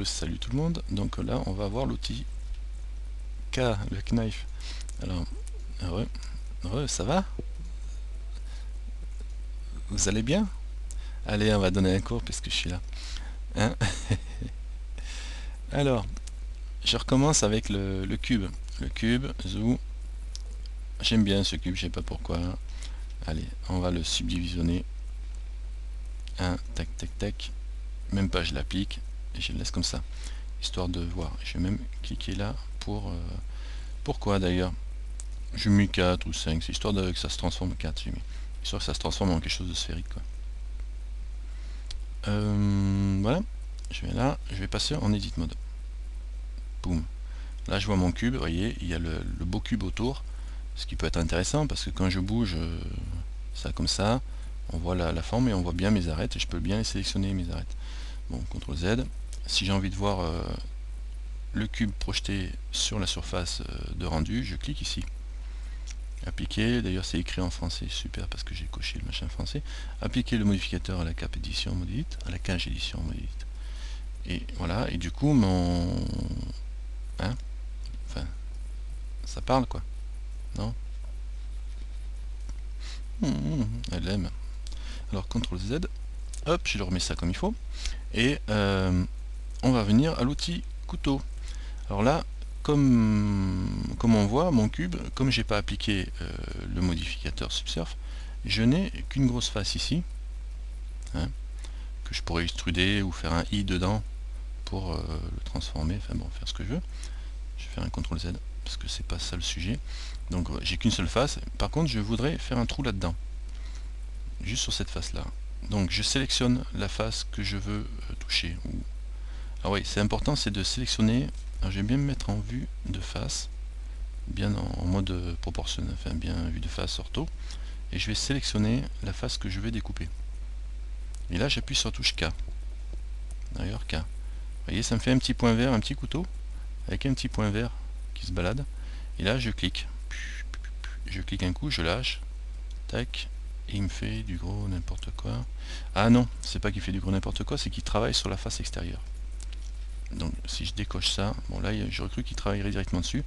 Salut tout le monde. Donc là, on va avoir l'outil K, le knife. Alors, ça va? Vous allez bien? Allez, on va donner un cours puisque je suis là. Hein. Alors, je recommence avec le cube. Le cube, zoo. J'aime bien ce cube, je sais pas pourquoi. Allez, on va le subdivisionner. Tac, tac, tac. Même pas, je l'applique et je le laisse comme ça, histoire de voir. Je vais même cliquer là pour... pourquoi d'ailleurs? J'ai mis 4 ou 5, c'est histoire que ça se transforme en 4, j'ai mis. Histoire que ça se transforme en quelque chose de sphérique, quoi. Voilà, je vais là, je vais passer en edit mode. Boum. Là je vois mon cube, vous voyez, il y a le beau cube autour, ce qui peut être intéressant parce que quand je bouge ça comme ça, on voit la forme et on voit bien mes arêtes et je peux bien les sélectionner, mes arêtes. Bon, CTRL Z. Si j'ai envie de voir le cube projeté sur la surface de rendu, je clique ici. Appliquer, d'ailleurs c'est écrit en français, super parce que j'ai coché le machin français. Appliquer le modificateur à la cape édition modit, à la cage édition modit. Et voilà, et du coup mon... enfin, ça parle quoi, non? Elle aime. Alors CTRL Z, hop, je le remets ça comme il faut. Et on va venir à l'outil couteau. Alors là, comme on voit, mon cube, comme j'ai pas appliqué le modificateur subsurf, je n'ai qu'une grosse face ici, que je pourrais extruder ou faire un i dedans pour le transformer, enfin bon, faire ce que je veux. Je vais faire un CTRL Z parce que c'est pas ça le sujet. Donc j'ai qu'une seule face. Par contre, je voudrais faire un trou là-dedans, juste sur cette face là. Donc je sélectionne la face que je veux toucher. Ah oui, c'est important, c'est de sélectionner. Alors je vais bien me mettre en vue de face, bien en mode proportionnel, enfin bien vue de face ortho, et je vais sélectionner la face que je vais découper. Et là j'appuie sur la touche K. D'ailleurs K. Vous voyez, ça me fait un petit point vert, un petit couteau, avec un petit point vert qui se balade. Et là je clique. Je clique un coup, je lâche. Tac. Et il me fait du gros n'importe quoi. Ah non, c'est pas qu'il fait du gros n'importe quoi, c'est qu'il travaille sur la face extérieure. Donc si je décoche ça, bon là j'aurais cru qu'il travaillerait directement dessus.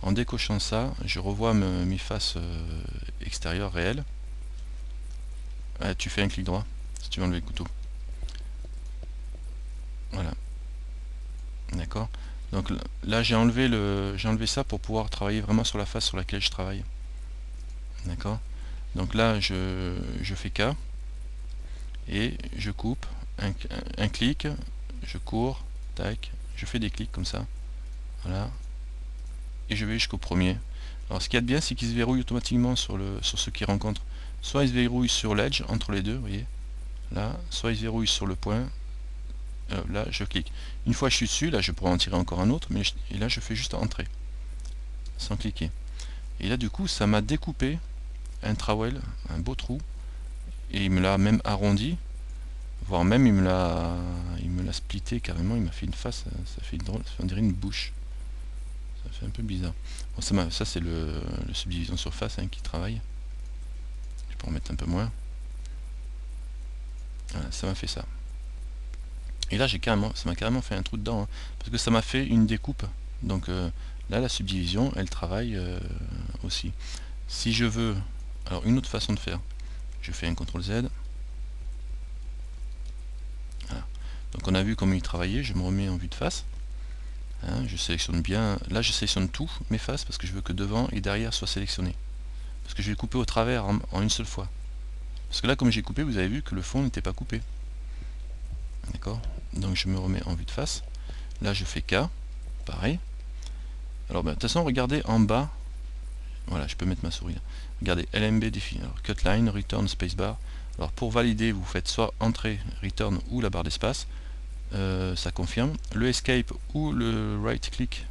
En décochant ça, je revois mes faces extérieures réelles. Tu fais un clic droit si tu veux enlever le couteau. Voilà. D'accord. Donc là j'ai enlevé ça pour pouvoir travailler vraiment sur la face sur laquelle je travaille. D'accord. Donc là je fais K et je coupe un clic, je cours, tac, je fais des clics comme ça. Voilà. Et je vais jusqu'au premier. Alors ce qu'il y a de bien, c'est qu'il se verrouille automatiquement sur ce qu'il rencontre. Soit il se verrouille sur l'edge, entre les deux, vous voyez, là, soit il se verrouille sur le point, là je clique. Une fois que je suis dessus, là je pourrais en tirer encore un autre, et là je fais juste entrer, sans cliquer. Et là du coup, ça m'a découpé un trowel, un beau trou, et il me l'a même arrondi, voire même il me l'a splitté carrément, il m'a fait une face, ça fait drôle, on dirait une bouche. Ça fait un peu bizarre. Bon, ça c'est le subdivision surface qui travaille. Je peux en mettre un peu moins. Voilà, ça m'a fait ça. Et là ça m'a carrément fait un trou dedans, parce que ça m'a fait une découpe. Donc là la subdivision, elle travaille aussi. Si je veux, alors une autre façon de faire, je fais un CTRL Z. Voilà. Donc on a vu comment il travaillait, je me remets en vue de face. Je sélectionne bien, là je sélectionne tout, mes faces, parce que je veux que devant et derrière soient sélectionnés. Parce que je vais couper au travers en une seule fois. Parce que là, comme j'ai coupé, vous avez vu que le fond n'était pas coupé. D'accord. Donc je me remets en vue de face. Là, je fais K. Pareil. Alors, de toute façon, regardez en bas. Voilà, je peux mettre ma souris là. Regardez, LMB défi. Alors, cut line, return, spacebar. Alors, pour valider, vous faites soit entrée, return ou la barre d'espace. Ça confirme. Le escape ou le right click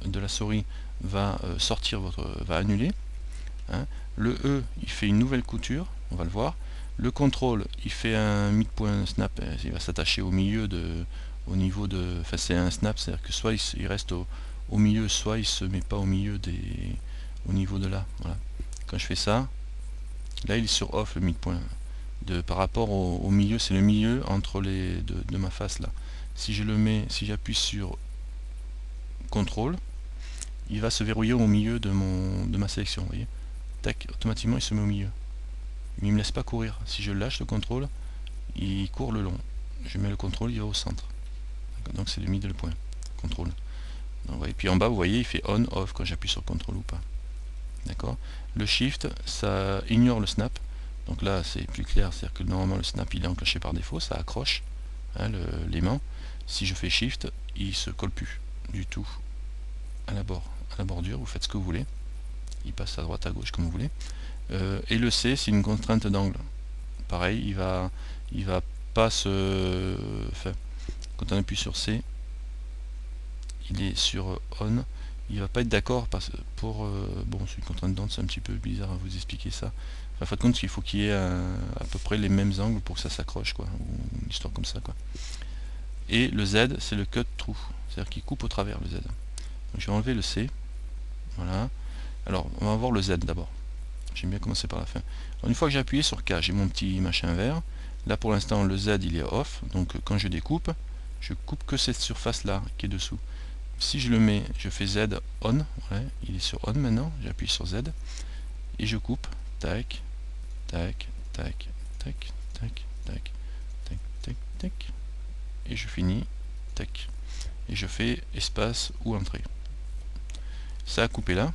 de la souris va va annuler. Le E, il fait une nouvelle couture, on va le voir. Le contrôle, il fait un midpoint snap, il va s'attacher au milieu au niveau de, enfin c'est un snap, c'est-à-dire que soit il reste au milieu, soit il se met pas au milieu au niveau de là. Voilà. Quand je fais ça, là il est sur off le midpoint. Par rapport au milieu, c'est le milieu entre de ma face là. si je le mets, si j'appuie sur CTRL, il va se verrouiller au milieu de ma sélection, vous voyez. Tac, automatiquement il se met au milieu. Il ne me laisse pas courir. Si je lâche le contrôle, il court le long. Je mets le contrôle, il va au centre. Donc c'est le middle point. Contrôle. Et puis en bas, vous voyez, il fait on, off quand j'appuie sur CTRL ou pas. D'accord. Le shift, ça ignore le snap. Donc là, c'est plus clair, c'est-à-dire que normalement le snap il est enclenché par défaut, ça accroche hein, l'aimant. Si je fais shift, il se colle plus du tout à la bordure. Vous faites ce que vous voulez. Il passe à droite, à gauche comme vous voulez. Et le C, c'est une contrainte d'angle. Pareil, il va pas se... Enfin, quand on appuie sur C, il est sur on, il va pas être d'accord pour... bon, c'est une contrainte d'angle, c'est un petit peu bizarre à vous expliquer ça. En fin de compte, il faut qu'il y ait à peu près les mêmes angles pour que ça s'accroche, quoi, ou une histoire comme ça, quoi. Et le Z, c'est le cut through, c'est-à-dire qu'il coupe au travers le Z. Donc je vais enlever le C, voilà. Alors, on va voir le Z d'abord. J'aime bien commencer par la fin. Alors, une fois que j'ai appuyé sur K, j'ai mon petit machin vert. Là, pour l'instant, le Z, il est off. Donc, quand je découpe, je coupe que cette surface-là qui est dessous. Si je le mets, je fais Z on. Ouais, il est sur on maintenant. J'appuie sur Z. Et je coupe. Tac, tac, tac, tac, tac, tac, tac, tac, tac. Et je finis. Tac. Et je fais espace ou entrée. Ça a coupé là.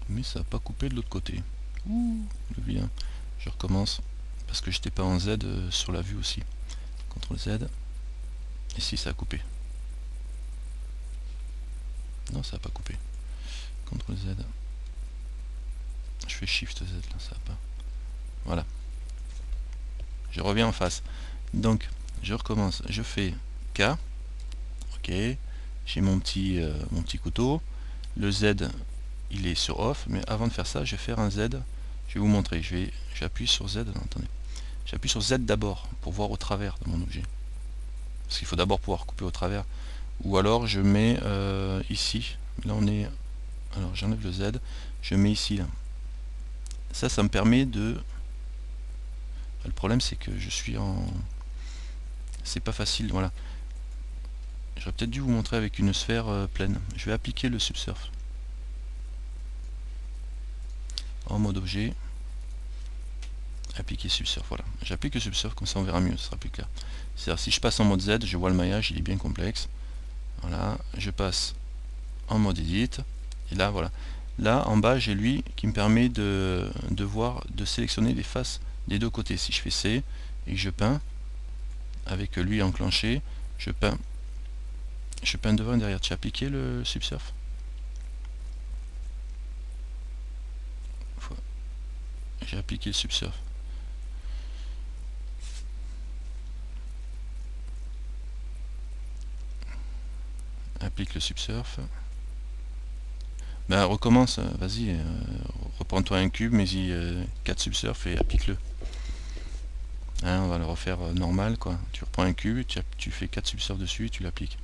Mais ça n'a pas coupé de l'autre côté. Ouh, le vilain. Je recommence parce que j'étais pas en Z sur la vue aussi. CTRL Z. Et si ça a coupé. Non, ça n'a pas coupé. CTRL Z. Je fais Shift Z là, ça va pas. Voilà. Je reviens en face. Donc, je recommence. Je fais K. Ok. J'ai mon petit couteau. Le Z, il est sur off. Mais avant de faire ça, je vais faire un Z. Je vais vous montrer. J'appuie sur Z. Non, attendez. J'appuie sur Z d'abord pour voir au travers de mon objet. Parce qu'il faut d'abord pouvoir couper au travers. Ou alors je mets ici. Là on est. Alors j'enlève le Z. Je mets ici là. Ça me permet de. Le problème c'est que je suis en. C'est pas facile. Voilà. J'aurais peut-être dû vous montrer avec une sphère pleine. Je vais appliquer le subsurf. En mode objet. Appliquer subsurf. Voilà. J'applique le subsurf comme ça on verra mieux. Ce sera plus clair. C'est-à-dire si je passe en mode Z, je vois le maillage, il est bien complexe. Voilà. Je passe en mode edit. Et là voilà. Là en bas j'ai lui qui me permet de sélectionner les faces des deux côtés. Si je fais C et que je peins avec lui enclenché, je peins devant et derrière. Tu as appliqué le subsurf? J'ai appliqué le subsurf. Applique le subsurf. Ben recommence, vas-y, reprends-toi un cube, mets-y 4 subsurf et applique-le. Hein, on va le refaire normal, quoi. Tu reprends un cube, tu fais 4 subsurf dessus et tu l'appliques.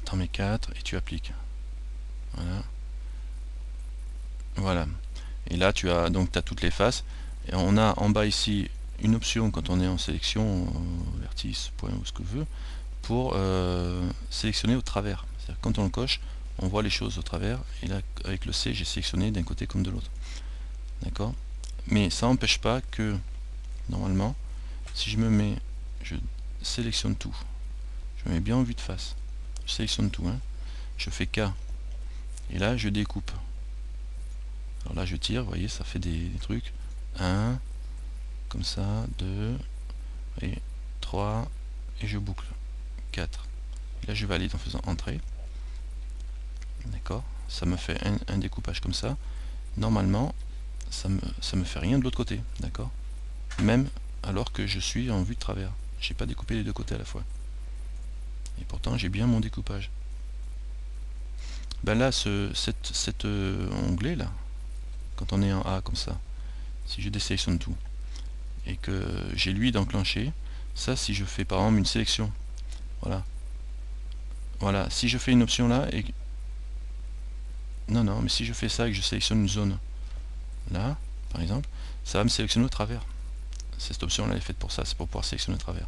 T'en mets 4 et tu appliques. Voilà. Voilà. Et là tu as donc toutes les faces. Et on a en bas ici une option quand on est en sélection, vertice, point ou ce que veut, pour sélectionner au travers. C'est-à-dire quand on le coche, on voit les choses au travers. Et là avec le C, j'ai sélectionné d'un côté comme de l'autre. D'accord? Mais ça n'empêche pas que normalement, si je me mets, je sélectionne tout. Je me mets bien en vue de face. Je sélectionne tout. Hein. Je fais K. Et là, je découpe. Alors là, je tire, vous voyez, ça fait des trucs. 1, comme ça, 2, et 3, et je boucle. 4. Et là, je valide en faisant entrée. D'accord? Ça me fait un découpage comme ça. Normalement, ça me fait rien de l'autre côté. D'accord? Même alors que je suis en vue de travers. J'ai pas découpé les deux côtés à la fois. Et pourtant, j'ai bien mon découpage. Ben là, cet onglet là, quand on est en A comme ça, si je désélectionne tout et que j'ai lui d'enclencher, ça si je fais par exemple une sélection, voilà, si je fais une option là et non mais si je fais ça et que je sélectionne une zone là par exemple, ça va me sélectionner au travers. Cette option là est faite pour ça, c'est pour pouvoir sélectionner au travers.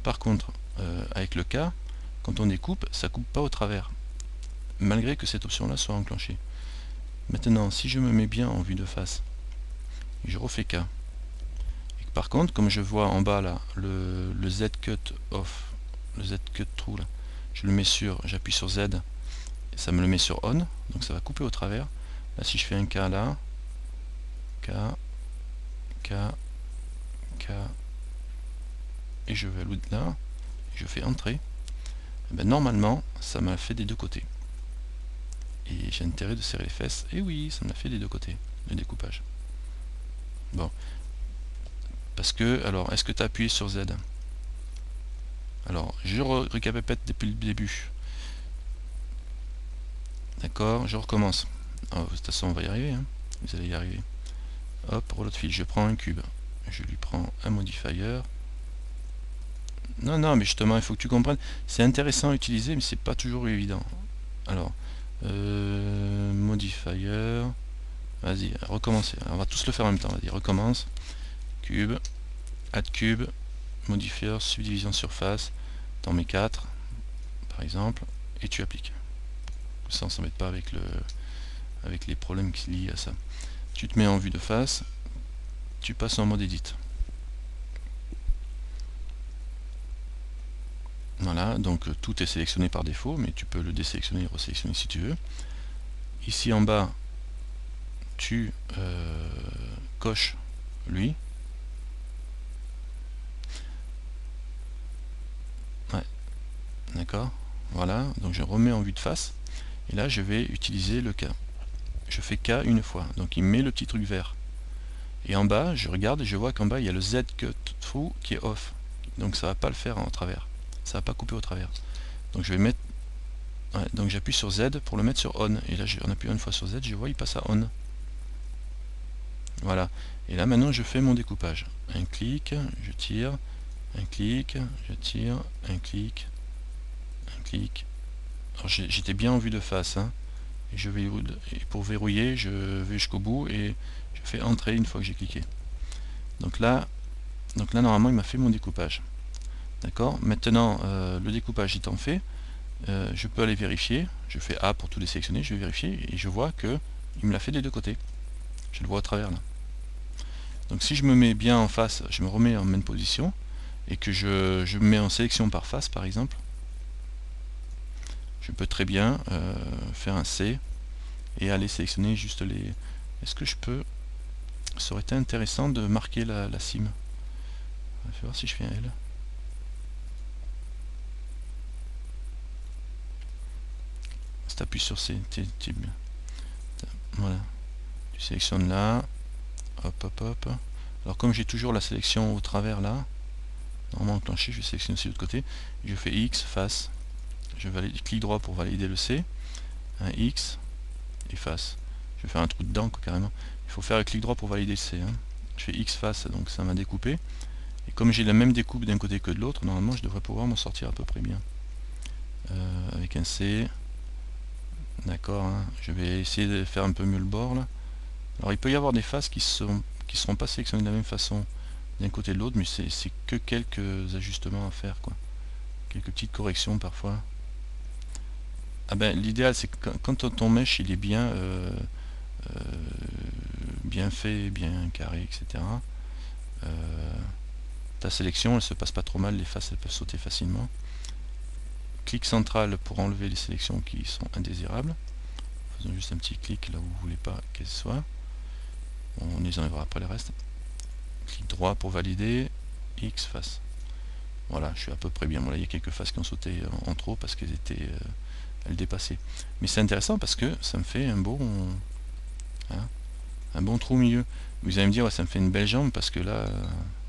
Par contre, avec le K, quand on découpe, ça coupe pas au travers, malgré que cette option là soit enclenchée. Maintenant, si je me mets bien en vue de face, et je refais K, et que par contre, comme je vois en bas là, le Z cut off, le Z cut true là, je le mets sur, j'appuie sur Z, et ça me le met sur on, donc ça va couper au travers. Là, si je fais un K là, K, K, K, et je vais là, et je fais entrer, et ben, normalement, ça m'a fait des deux côtés. Et j'ai intérêt de serrer les fesses, et oui, ça me l'a fait des deux côtés, le découpage. Bon. Parce que, alors, est-ce que tu as appuyé sur Z? Alors, je récapitule depuis le début. D'accord, je recommence. Oh, de toute façon, on va y arriver, hein. Vous allez y arriver. Hop, rouleau de fil, je prends un cube. Je lui prends un modifier. Non, non, mais justement, il faut que tu comprennes. C'est intéressant à utiliser, mais c'est pas toujours évident. Alors, modifier. Vas-y, recommencer. On va tous le faire en même temps. Vas-y, recommence. Cube, add cube, modifier, subdivision surface. T'en mets 4, par exemple, et tu appliques. Ça, on s'embête pas avec les problèmes qui lient à ça. Tu te mets en vue de face, tu passes en mode edit. Voilà, donc tout est sélectionné par défaut, mais tu peux le désélectionner et resélectionner si tu veux. Ici en bas, tu coches lui. Ouais, d'accord. Voilà, donc je remets en vue de face, et là je vais utiliser le K. Je fais K une fois, donc il met le petit truc vert. Et en bas, je regarde et je vois qu'en bas il y a le Z cut through qui est off. Donc ça va pas le faire en travers. Ça va pas couper au travers. Donc je vais mettre. Ouais, donc j'appuie sur Z pour le mettre sur on. Et là en appuyant une fois sur Z, je vois il passe à on. Voilà. Et là maintenant je fais mon découpage. Un clic, je tire, un clic, je tire, un clic, un clic. Alors j'étais bien en vue de face, hein. Et je vais, et pour verrouiller, je vais jusqu'au bout et je fais entrer une fois que j'ai cliqué. Donc là normalement il m'a fait mon découpage. D'accord. Maintenant le découpage étant fait, je peux aller vérifier. Je fais A pour tout désélectionner, je vais vérifier et je vois que il me l'a fait des deux côtés. Je le vois au travers là. Donc si je me mets bien en face, je me remets en même position et que je me mets en sélection par face par exemple, je peux très bien faire un C et aller sélectionner juste les... Est-ce que je peux... Ça aurait été intéressant de marquer la cime. Je vais voir si je fais un L. Si tu appuies sur C, voilà. Tu sélectionnes là. Hop, hop, hop. Alors comme j'ai toujours la sélection au travers là, normalement enclenché, je vais sélectionner aussi de l'autre côté. Je fais X, face. Je valide, clic droit pour valider le C. Un X et face. Je vais faire un trou dedans carrément. Il faut faire le clic droit pour valider le C. Hein. Je fais X face, donc ça m'a découpé. Et comme j'ai la même découpe d'un côté que de l'autre, normalement je devrais pouvoir m'en sortir à peu près bien. Avec un C. D'accord, hein. Je vais essayer de faire un peu mieux le bord là. Alors il peut y avoir des faces qui seront pas sélectionnées de la même façon d'un côté et de l'autre, mais c'est que quelques ajustements à faire, quoi. Quelques petites corrections parfois. Ah ben l'idéal c'est que quand ton mesh il est bien bien fait, bien carré, etc. Ta sélection elle se passe pas trop mal, les faces elles peuvent sauter facilement. Clic central pour enlever les sélections qui sont indésirables. Faisons juste un petit clic là où vous voulez pas qu'elles soient. On les enlèvera après le reste. Clic droit pour valider. X face. Voilà, je suis à peu près bien. Bon, là, il y a quelques faces qui ont sauté en trop parce qu'elles étaient elles dépassaient. Mais c'est intéressant parce que ça me fait un bon trou au milieu. Vous allez me dire ouais, ça me fait une belle jambe parce que là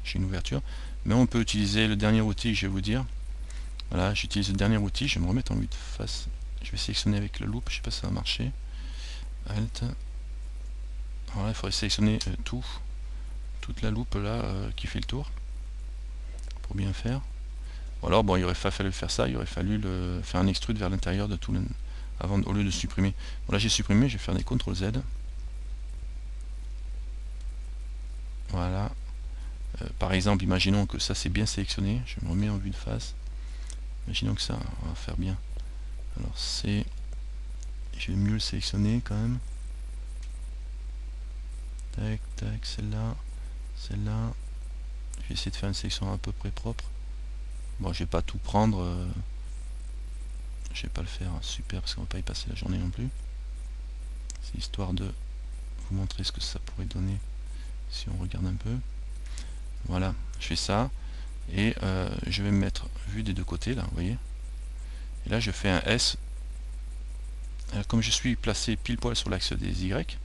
j'ai une ouverture. Mais on peut utiliser le dernier outil, je vais vous dire. Voilà, j'utilise le dernier outil, je vais me remettre en vue de face. Je vais sélectionner avec le loop, je sais pas si ça va marcher. Alt. Voilà, il faudrait sélectionner toute la loupe là qui fait le tour pour bien faire. Ou alors bon, il aurait fallu faire ça, il aurait fallu faire un extrude vers l'intérieur de tout avant, au lieu de supprimer. Bon là j'ai supprimé, je vais faire des CTRL Z. Voilà. Par exemple, imaginons que ça c'est bien sélectionné, je me remets en vue de face. Imaginons que ça, on va faire bien. Alors c'est, je vais mieux le sélectionner quand même. Tac, tac, celle-là, celle-là. Je vais essayer de faire une sélection à peu près propre. Bon, je vais pas tout prendre. Je vais pas le faire super parce qu'on va pas y passer la journée non plus. C'est histoire de vous montrer ce que ça pourrait donner si on regarde un peu. Voilà, je fais ça et je vais me mettre vue des deux côtés là, vous voyez. Et là je fais un S. Comme je suis placé pile poil sur l'axe des Y, ça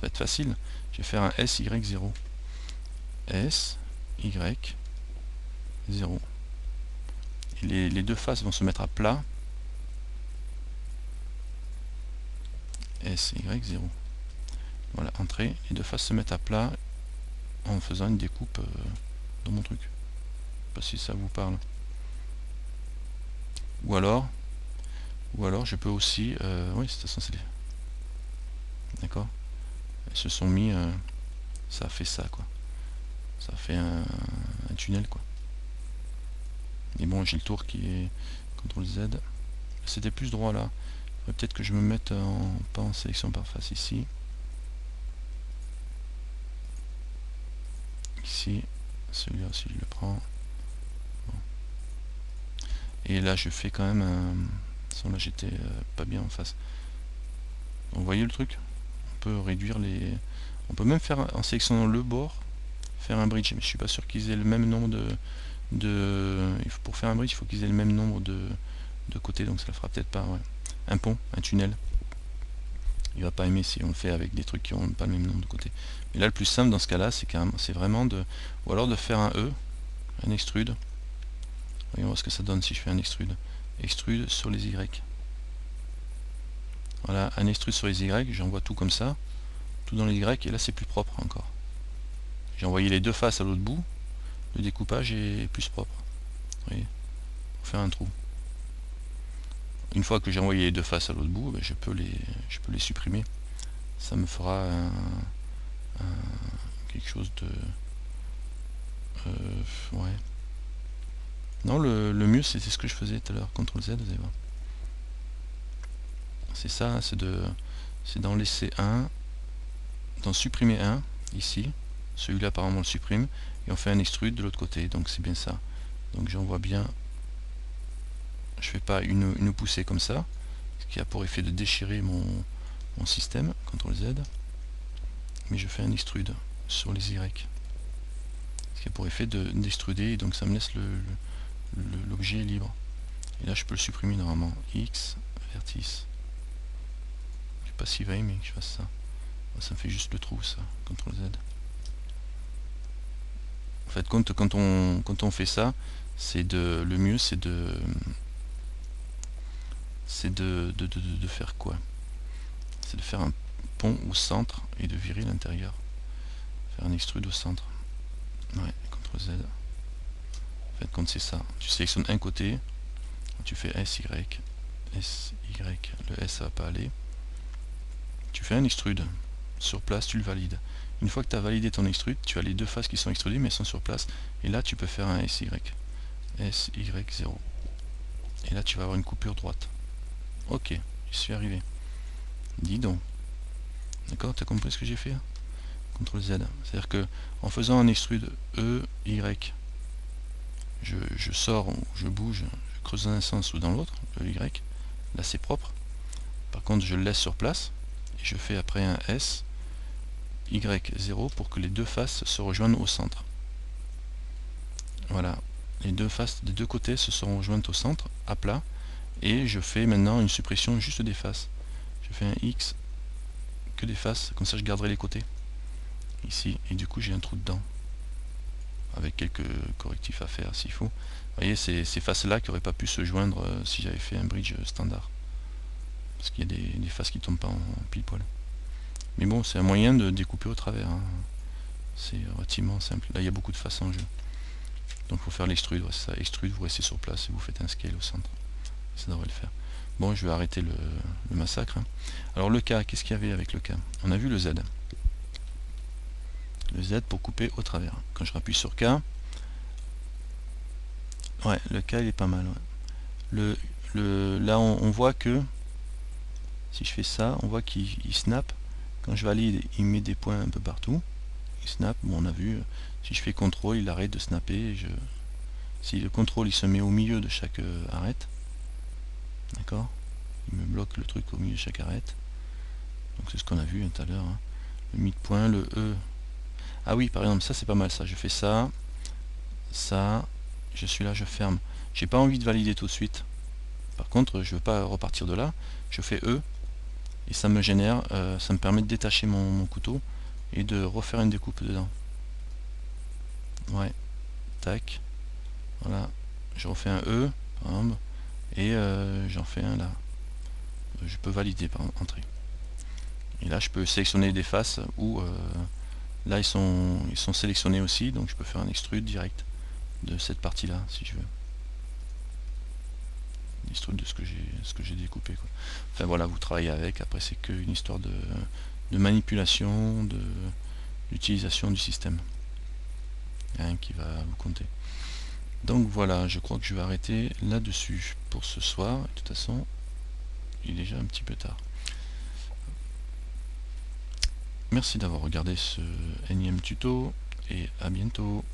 va être facile. Je vais faire un SY0. SY0. Et les deux faces vont se mettre à plat. SY0. Voilà, entrée. Les deux faces se mettent à plat en faisant une découpe dans mon truc. Je sais pas si ça vous parle. Ou alors je peux aussi... oui, de toute façon c'est... D'accord. Elles se sont mis... ça a fait ça, quoi. Ça a fait un tunnel, quoi. Et bon, j'ai le tour qui est CTRL Z. C'était plus droit là. Peut-être que je me mette pas en sélection par face ici. Ici, celui-là aussi je le prends. Bon. Et là je fais quand même un... là j'étais pas bien en face. Donc, vous voyez le truc? On peut réduire les... On peut même faire, en sélectionnant le bord, faire un bridge. Mais je suis pas sûr qu'ils aient le même nombre pour faire un bridge, il faut qu'ils aient le même nombre de côtés, donc ça le fera peut-être pas. Ouais. Un pont, un tunnel. Il va pas aimer si on le fait avec des trucs qui n'ont pas le même nombre de côtés. Mais là le plus simple dans ce cas là c'est vraiment de... Ou alors de faire un E, un extrude. Voyons voir ce que ça donne si je fais un extrude. Extrude sur les Y. Voilà, un extrude sur les Y, j'envoie tout comme ça, tout dans les Y, et là c'est plus propre encore. J'ai envoyé les deux faces à l'autre bout, le découpage est plus propre. Vous voyez, pour faire un trou. Une fois que j'ai envoyé les deux faces à l'autre bout, ben je peux les supprimer. Ça me fera quelque chose de... ouais. Non, le mieux c'était ce que je faisais tout à l'heure, CTRL Z, vous allez voir. C'est ça, c'est d'en laisser un, d'en supprimer un, ici. Celui-là apparemment on le supprime, et on fait un extrude de l'autre côté, donc c'est bien ça. Donc j'envoie bien, je fais pas une poussée comme ça, ce qui a pour effet de déchirer mon système, CTRL Z, mais je fais un extrude sur les Y, ce qui a pour effet d'extruder, et donc ça me laisse l'objet libre. Et là je peux le supprimer normalement, X, vertice. Je sais pas s'il va aimer que je fasse ça. Ça me fait juste le trou, ça, CTRL Z. En fait, quand on fait ça, le mieux c'est de faire quoi? C'est de faire un pont au centre et de virer l'intérieur. Faire un extrude au centre. Ouais, CTRL Z. En fait, quand c'est ça, tu sélectionnes un côté, tu fais SY, le S ça va pas aller. Tu fais un extrude. Sur place, tu le valides. Une fois que tu as validé ton extrude, tu as les deux faces qui sont extrudées mais elles sont sur place. Et là, tu peux faire un SY. SY0. Et là, tu vas avoir une coupure droite. Ok, je suis arrivé. Dis donc. D'accord, tu as compris ce que j'ai fait? CTRL Z. C'est-à-dire que en faisant un extrude E, Y, je sors, je bouge, je creuse dans un sens ou dans l'autre, le Y. Là, c'est propre. Par contre, je le laisse sur place. Et je fais après un S, Y0 pour que les deux faces se rejoignent au centre. Voilà, les deux faces des deux côtés se seront rejointes au centre, à plat, et je fais maintenant une suppression juste des faces. Je fais un X, que des faces, comme ça je garderai les côtés, ici, et du coup j'ai un trou dedans, avec quelques correctifs à faire s'il faut. Vous voyez, ces faces-là qui n'auraient pas pu se joindre si j'avais fait un bridge standard, parce qu'il y a des faces qui ne tombent pas en pile poil. Mais bon, c'est un moyen de découper au travers, hein. C'est relativement simple. Là, il y a beaucoup de faces en jeu. Donc, il faut faire l'extrude. Ouais, ça, extrude, vous restez sur place et vous faites un scale au centre. Ça devrait le faire. Bon, je vais arrêter le massacre. Alors, le K, qu'est-ce qu'il y avait avec le K? On a vu le Z. le Z pour couper au travers. Quand je rappuie sur K, ouais, le K il est pas mal. Ouais. Là on voit que si je fais ça, on voit qu'il snap. Quand je valide, il met des points un peu partout. Il snap, bon, on a vu, si je fais CTRL, il arrête de snapper. Si le CTRL il se met au milieu de chaque arrête, d'accord, il me bloque le truc au milieu de chaque arrête. Donc c'est ce qu'on a vu tout à l'heure. Hein. Le mid-point, le E. Ah oui, par exemple, ça c'est pas mal ça. Je fais ça, ça, je suis là, je ferme. J'ai pas envie de valider tout de suite. Par contre, je veux pas repartir de là. Je fais E et ça me génère, ça me permet de détacher mon couteau et de refaire une découpe dedans. Ouais, tac. Voilà, je refais un E, par exemple, et j'en fais un là. Je peux valider par entrée. Et là, je peux sélectionner des faces où là ils sont sélectionnés aussi, donc je peux faire un extrude direct de cette partie-là si je veux. Extrude de ce que j'ai découpé. Quoi. Enfin voilà, vous travaillez avec. Après, c'est qu'une histoire de manipulation, d'utilisation du système hein, qui va vous compter. Donc voilà, je crois que je vais arrêter là-dessus pour ce soir. De toute façon, il est déjà un petit peu tard. Merci d'avoir regardé ce énième tuto et à bientôt.